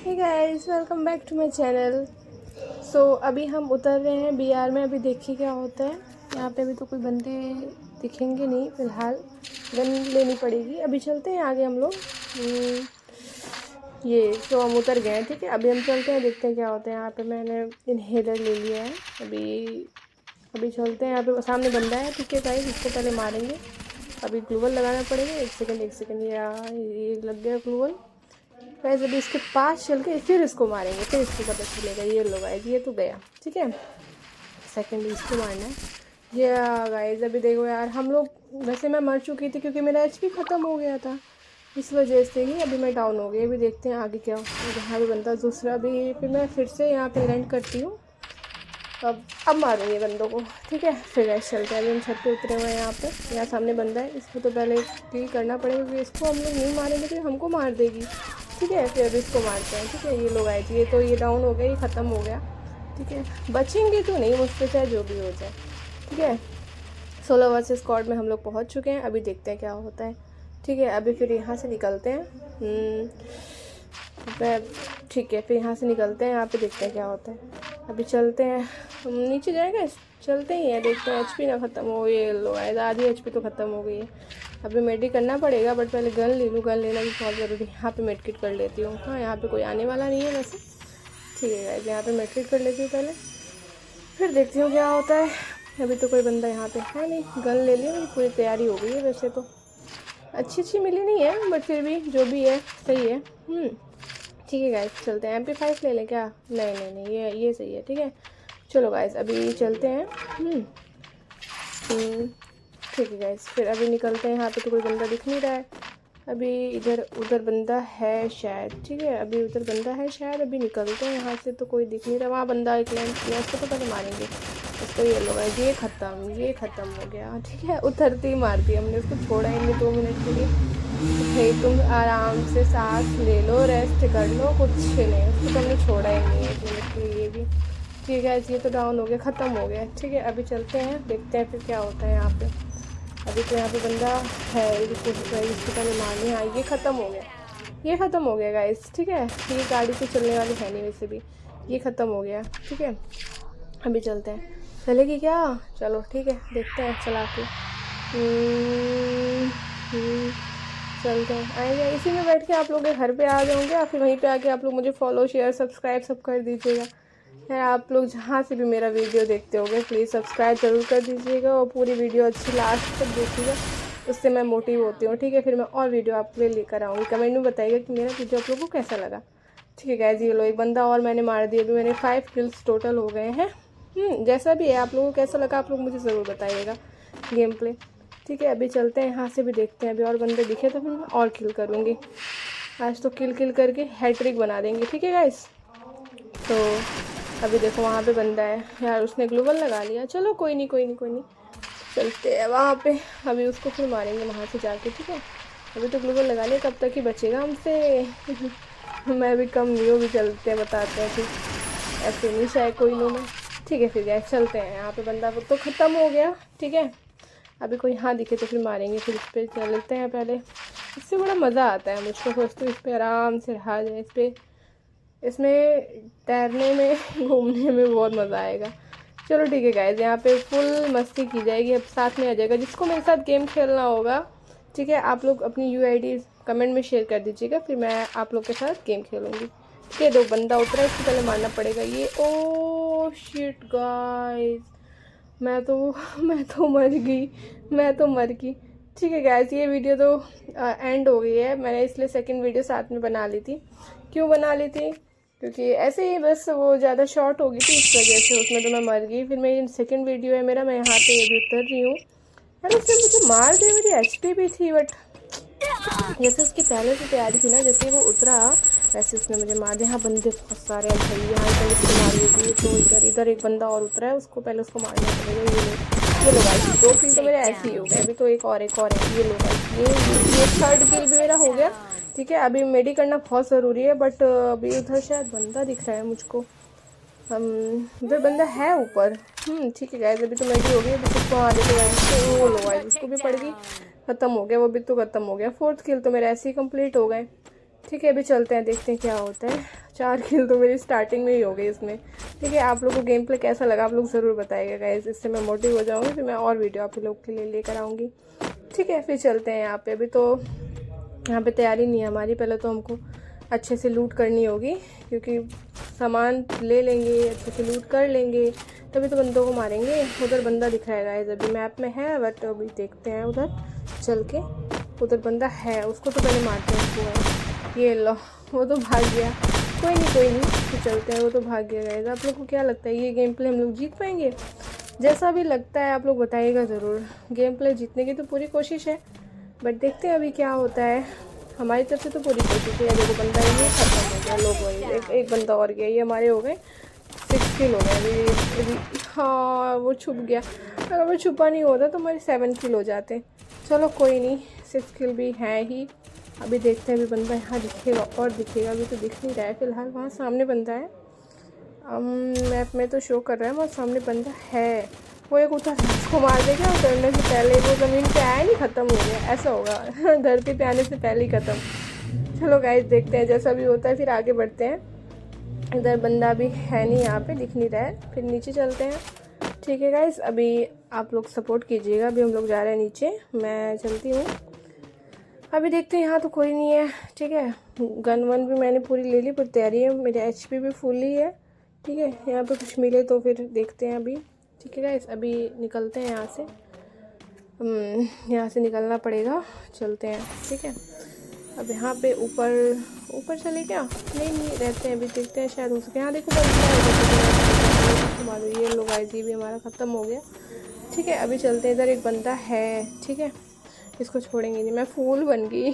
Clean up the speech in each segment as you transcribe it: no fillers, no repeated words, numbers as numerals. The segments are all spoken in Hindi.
Hey guys, welcome back to my channel. So अभी हम उतर रहे हैं बीआर में। अभी देखिए क्या होता है। यहाँ पे अभी तो कोई बंदे दिखेंगे नहीं फ़िलहाल, गन लेनी पड़ेगी। अभी चलते हैं आगे हम लोग। ये तो हम उतर गए हैं, ठीक है। अभी हम चलते हैं, देखते हैं क्या होता है। यहाँ पे मैंने इन्हेलर ले लिया है। अभी चलते हैं। यहाँ पे सामने बंदा है, ठीक है गाइस, इसको पहले मारेंगे। अभी ग्लूवल लगाना पड़ेगा। एक सेकंड यार, ये लग गया ग्लूवल। गाइस अभी इसके पास चल के फिर इसको मारेंगे, फिर इसको पता चलेगा। ये लो गाइस, ये तो गया, ठीक है। सेकंड इसको मारना है। ये गाइस अभी देखो यार, हम लोग वैसे मैं मर चुकी थी क्योंकि मेरा एचपी ख़त्म हो गया था, इस वजह से ही अभी मैं डाउन हो गई। अभी देखते हैं आगे क्या हो। यहाँ भी बनता दूसरा भी, फिर मैं फिर से यहाँ पे लैंड करती हूँ। अब मारूंगी बंदों को, ठीक है। फिर गैस चलते हैं। अभी हम छत पे उतरे हुए हैं। यहाँ सामने बंदा है, इसको तो पहले किल करना पड़ेगा क्योंकि इसको हम लोग नहीं मारेंगे तो हमको मार देगी, ठीक है। फिर अभी इसको मारते हैं, ठीक है। ये लोग आए थे, ये तो ये डाउन हो गया, ये ख़त्म हो गया, ठीक है। बचेंगे तो नहीं मुझसे, चाहे जो भी हो जाए, ठीक है। 16 वर्सेस स्क्वाड में हम लोग पहुँच चुके हैं। अभी देखते हैं क्या होता है, ठीक है। अभी फिर यहाँ से निकलते हैं। ठीक है, फिर यहाँ से निकलते हैं। यहाँ पे देखते हैं क्या होता है। अभी चलते हैं, हम नीचे जाएंगे, चलते ही हैं, देखते हैं एचपी ना ख़त्म हो। ये लो आए, आधी एचपी तो ख़त्म हो गई है। अभी मेडिक करना पड़ेगा, बट पहले गन ले लूँ। गन लेना भी बहुत ज़रूरी है। यहाँ पे मेडिकेट कर लेती हूँ। हाँ, यहाँ पे कोई आने वाला नहीं है वैसे, ठीक है गाइस। यहाँ पे मेडिकेट कर लेती हूँ पहले, फिर देखती हूँ क्या होता है। अभी तो कोई बंदा यहाँ पे है नहीं। गन ले लिया, मेरी पूरी तैयारी हो गई है। वैसे तो अच्छी मिली नहीं है, बट फिर भी जो भी है सही है। ठीक है गाइस, चलते हैं। MP5 ले लें क्या? नहीं, ये सही है, ठीक है। चलो गाइस अभी चलते हैं। ठीक है गाइस, फिर अभी निकलते हैं। यहाँ पे तो कोई बंदा दिख नहीं रहा है। अभी इधर उधर बंदा है शायद, ठीक है। अभी उधर बंदा है शायद। अभी निकलते हैं यहाँ से, तो कोई दिख नहीं रहा। वहाँ बंदा एक लैंड किया, उसको तो पहले मारेंगे उसको। ये लोग ये ख़त्म हो गया, ठीक है। उतरते ही मार दिया हमने उसको, छोड़ा ही नहीं 2 मिनट के लिए। भाई तुम आराम से सांस ले लो, रेस्ट कर लो, कुछ नहीं। उसको तो हमने छोड़ा ही नहीं 1 मिनट के लिए भी, ठीक है। ये तो डाउन हो गया, ख़त्म हो गया, ठीक है। अभी चलते हैं, देखते हैं फिर क्या होता है यहाँ पे। अभी तो यहाँ पे बंदा है, इसको पहले मारने। हाँ, ये ख़त्म हो गया गाइस, ठीक है। ये गाड़ी से चलने वाली है नहीं वैसे भी, ये ख़त्म हो गया, ठीक है। अभी चलते हैं, चलेगी क्या? चलो ठीक है, देखते हैं चला के। चलते हैं, आएंगे इसी में बैठ के आप लोग के घर पे आ जाओगे, या फिर वहीं पे आके आप लोग मुझे फॉलो शेयर सब्सक्राइब सब कर दीजिएगा। है आप लोग जहाँ से भी मेरा वीडियो देखते होंगे, प्लीज़ सब्सक्राइब ज़रूर कर दीजिएगा और पूरी वीडियो अच्छी लास्ट तक देखिएगा, उससे मैं मोटिव होती हूँ, ठीक है। फिर मैं और वीडियो आपके लिए लेकर आऊँगी। कमेंट में बताइएगा कि मेरा वीडियो आप लोगों को कैसा लगा, ठीक है गाइस। ये लो एक बंदा और मैंने मार दिया। अभी मेरे 5 किल्स टोटल हो गए हैं। जैसा भी है, आप लोगों को कैसा लगा आप लोग मुझे ज़रूर बताइएगा गेम प्ले, ठीक है। अभी चलते हैं, यहाँ से भी देखते हैं। अभी और बंदे दिखे तो फिर मैं और किल करूँगी। आज तो किल करके हैट्रिक बना देंगे, ठीक है गाइस। तो अभी देखो वहाँ पे बंदा है यार, उसने ग्लोबल लगा लिया। चलो कोई नहीं, चलते हैं वहाँ पे। अभी उसको फिर मारेंगे वहाँ से जाके, ठीक है। अभी तो ग्लोबल लगा लिया, कब तक ही बचेगा हमसे। मैं भी कम नहीं हूँ। भी चलते हैं, बताते हैं, ठीक। ऐसे नहीं शायद कोई नहीं मैं, ठीक है। फिर गए चलते हैं। यहाँ पे बंदा तो ख़त्म हो गया, ठीक है। अभी कोई यहाँ दिखे तो फिर मारेंगे। फिर इस पर चलते हैं पहले, इससे बड़ा मज़ा आता है मुझको। सोचते इस पर आराम से रहा जाए, इसमें तैरने में घूमने में बहुत मज़ा आएगा। चलो ठीक है गाइस, यहाँ पे फुल मस्ती की जाएगी। अब साथ में आ जाएगा जिसको मेरे साथ गेम खेलना होगा, ठीक है। आप लोग अपनी UID कमेंट में शेयर कर दीजिएगा, फिर मैं आप लोग के साथ गेम खेलूँगी, ठीक है। 2 बंदा उतरा, इसको पहले मारना पड़ेगा। ये ओ शिट गाइस, मैं तो मर गई, ठीक है गाइस। ये वीडियो तो एंड हो गई है। मैंने इसलिए सेकंड वीडियो साथ में बना ली थी। क्यों बना ली थी? क्योंकि ऐसे ही बस वो ज़्यादा शॉर्ट हो गई थी, इस वजह से उसमें तो मैं मर गई। फिर मेरी सेकंड वीडियो है मेरा, मैं यहाँ पे अभी उतर रही हूँ। यार उसने मुझे मार दिया, मेरी HP भी थी, बट जैसे उसकी पहले से तैयारी थी ना, जैसे वो उतरा वैसे उसने मुझे मार दिया। यहाँ बंदे बहुत सारे हैं भाई, यहाँ पर इसको मारी होगी। तो इधर एक बंदा और उतरा है, उसको पहले उसको मारना पड़ेगा। ये लोग आई 2 किल तो मेरे ऐसे ही हो गए। अभी तो एक और है। ये लोग आई, ये 3rd किल भी मेरा हो गया, ठीक है। अभी मेडी करना बहुत ज़रूरी है, बट अभी उधर शायद बंदा दिख रहा है मुझको। उधर बंदा है ऊपर। ठीक है गाइस, अभी तो मेडी हो गई। अभी सबको आ देते वो लो आई, उसको भी पड़ गई, ख़त्म हो गया वो भी, तो ख़त्म हो गया। 4th किल तो मेरे ऐसे ही कंप्लीट हो गए, ठीक है, अभी चलते हैं, देखते हैं क्या होता है। 4 किल तो मेरी स्टार्टिंग में ही हो गई इसमें। ठीक है, आप लोगों को गेम प्ले कैसा लगा आप लोग ज़रूर बताइएगा गाइस, इससे मैं मोटिव हो जाऊँगी, फिर मैं और वीडियो आप लोग के लिए लेकर आऊँगी। ठीक है, फिर चलते हैं। यहाँ पे अभी तो यहाँ पे तैयारी नहीं है हमारी, पहले तो हमको अच्छे से लूट करनी होगी, क्योंकि सामान ले लेंगे, अच्छे से लूट कर लेंगे, तभी तो बंदों को मारेंगे। उधर बंदा दिख रहा है गाइस, अभी मैप में है, बट अभी देखते हैं उधर चल के। उधर बंदा है, उसको तो पहले मारते हैं उसको। ये लो, वो तो भाग गया। कोई नहीं, तो चलते हैं। वो तो भाग गया गाइस। आप लोग को क्या लगता है ये गेम प्ले हम लोग जीत पाएंगे? जैसा भी लगता है आप लोग बताइएगा ज़रूर। गेम प्ले जीतने की तो पूरी कोशिश है, बट देखते हैं अभी क्या होता है। हमारी तरफ से तो पूरी कोशिश है। देखो बंदा ये खत्म हो गया, लोग वही एक बंदा और गया, ये हमारे हो गए 6 किल हो गए अभी। हाँ, वो छुप गया, अगर वो छुपा नहीं होता तो हमारे 7 किल हो जाते। चलो कोई नहीं, 6 किल भी है ही। अभी देखते हैं, अभी बंदा यहाँ दिखेगा और दिखेगा, अभी तो दिख नहीं रहा है फ़िलहाल। वहाँ सामने बंदा है, मैप में तो शो कर रहा है वहाँ सामने बंदा है। वो एक उतर उसको मार देगा, उतरने से पहले वो ज़मीन पे आया नहीं, ख़त्म हो गया, ऐसा होगा। धरती पे आने से पहले ही ख़त्म। चलो गाइस, देखते हैं जैसा भी होता है, फिर आगे बढ़ते हैं। इधर बंदा भी है नहीं, यहाँ पे दिख नहीं रहा है, फिर नीचे चलते हैं। ठीक है गाइस, अभी आप लोग सपोर्ट कीजिएगा। अभी हम लोग जा रहे हैं नीचे, मैं चलती हूँ। अभी देखते हैं, यहाँ तो कोई नहीं है। ठीक है, गन वन भी मैंने पूरी ले ली, पर तैयारी है, मेरे HP भी फुल ही है। ठीक है, यहाँ पे कुछ मिले तो फिर देखते हैं अभी। ठीक है गाइस, अभी निकलते हैं यहाँ से। यहाँ से निकलना पड़ेगा, चलते हैं। ठीक है, अब यहाँ पे ऊपर चले क्या? नहीं रहते हैं, अभी देखते हैं, शायद हो सके। यहाँ देखो हमारे ये लोग गाइस, ये भी हमारा ख़त्म हो गया। ठीक है, अभी चलते हैं। इधर एक बंदा है, ठीक है, इसको छोड़ेंगे नहीं। मैं फूल बन गई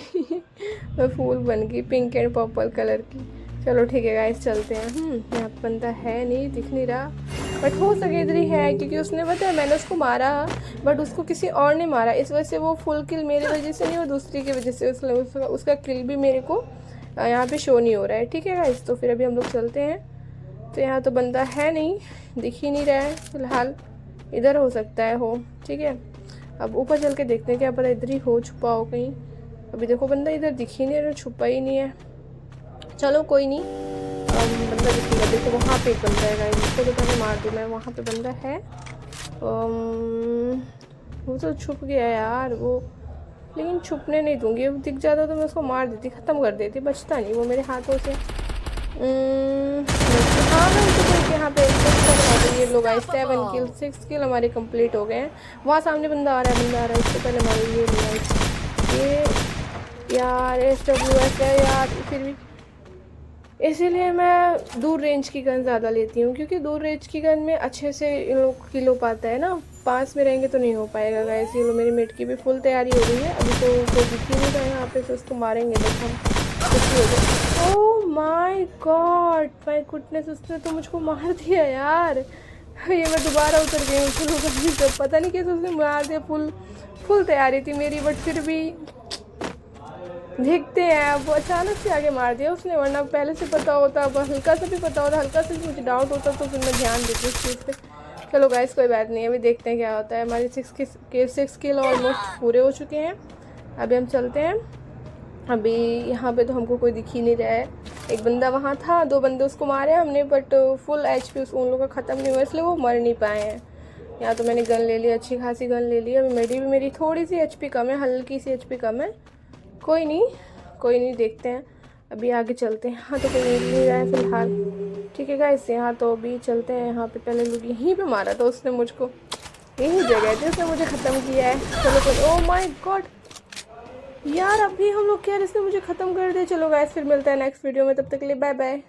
मैं फूल बन गई, पिंक एंड पर्पल कलर की। चलो ठीक है गाइस, चलते हैं। यहाँ पे बंदा है नहीं, दिख नहीं रहा, बट हो सके इधर ही है, क्योंकि उसने बताया मैंने उसको मारा, बट उसको किसी और ने मारा, इस वजह से वो फुल किल मेरी वजह से नहीं, वो दूसरी की वजह से उसका किल भी मेरे को यहाँ पे शो नहीं हो रहा है। ठीक है गाइस, तो फिर अभी हम लोग चलते हैं। तो यहाँ तो बंदा है नहीं, दिख ही नहीं रहा है फ़िलहाल, इधर हो सकता है हो। ठीक है, अब ऊपर चल के देखते हैं, क्या पता इधर ही हो, छुपा हो कहीं। अभी देखो बंदा इधर दिख ही नहीं रहा, छुपा ही नहीं है। चलो कोई नहीं, बंदा दिखेगा। देखो वहाँ पे एक बंदा है गाइस, उसको तो पहले मार दूँ मैं। वहाँ पे बंदा है, वो तो छुप गया यार वो, लेकिन छुपने नहीं दूँगी। वो दिख जाता तो मैं उसको मार देती, ख़त्म कर देती, बचता नहीं वो मेरे हाथों से। हाँ मैं उनको यहाँ पे ये लोग आए 7 किल 6 किल हमारे कंप्लीट हो गए हैं। वहाँ सामने बंदा आ रहा है, इसको पहले मारो। ये यार SWS है यार, फिर भी इसीलिए मैं दूर रेंज की गन ज़्यादा लेती हूँ, क्योंकि दूर रेंज की गन में अच्छे से इन लोग किल हो पाता है ना, पास में रहेंगे तो नहीं हो पाएगा गाइस। ये लो, मेरी मेट की भी फुल तैयारी हो गई है। अभी तो कोई दिख ही नहीं रहा है यहाँ पे, तो उसको मारेंगे बस हम, कुछ हो जाए। Oh my God, my goodness, उसने तो मुझको मार दिया यार। ये मैं दोबारा उतर गई हूँ, तो पता नहीं कैसे उसने मार दिया। फुल तैयारी थी मेरी, बट फिर भी देखते हैं। वो अचानक से आगे मार दिया उसने, वरना पहले से पता होता, हल्का सा भी पता होता, हल्का से भी मुझे डाउट होता तो फिर मैं ध्यान देती उस चीज़ पे। चलो गाइस, कोई बात नहीं, अभी देखते हैं क्या होता है। हमारे 6 किल ऑलमोस्ट पूरे हो चुके हैं। अभी हम चलते हैं। अभी यहाँ पे तो हमको कोई दिख ही नहीं रहा है। एक बंदा वहाँ था, 2 बंदे उसको मारे हमने, बट फुल HP उन लोगों का ख़त्म नहीं हुआ, इसलिए वो मर नहीं पाए हैं। यहाँ तो मैंने गन ले ली, अच्छी खासी गन ले ली। अभी मेरी थोड़ी सी HP कम है, हल्की सी HP कम है। कोई नहीं, देखते हैं अभी आगे चलते हैं। हाँ तो कोई मिल नहीं रहा है फ़िलहाल। ठीक है गाइस, यहाँ तो अभी चलते हैं। यहाँ पे पहले लोग यहीं पे मारा था उसने मुझको, यही जगह थी, उसने मुझे ख़त्म किया है। चलो कोई, ओह माय गॉड यार, अभी हम लोग क्या, इसने मुझे ख़त्म कर दिया। चलो गाइस, फिर मिलता है नेक्स्ट वीडियो में, तब तक के लिए बाय बाय।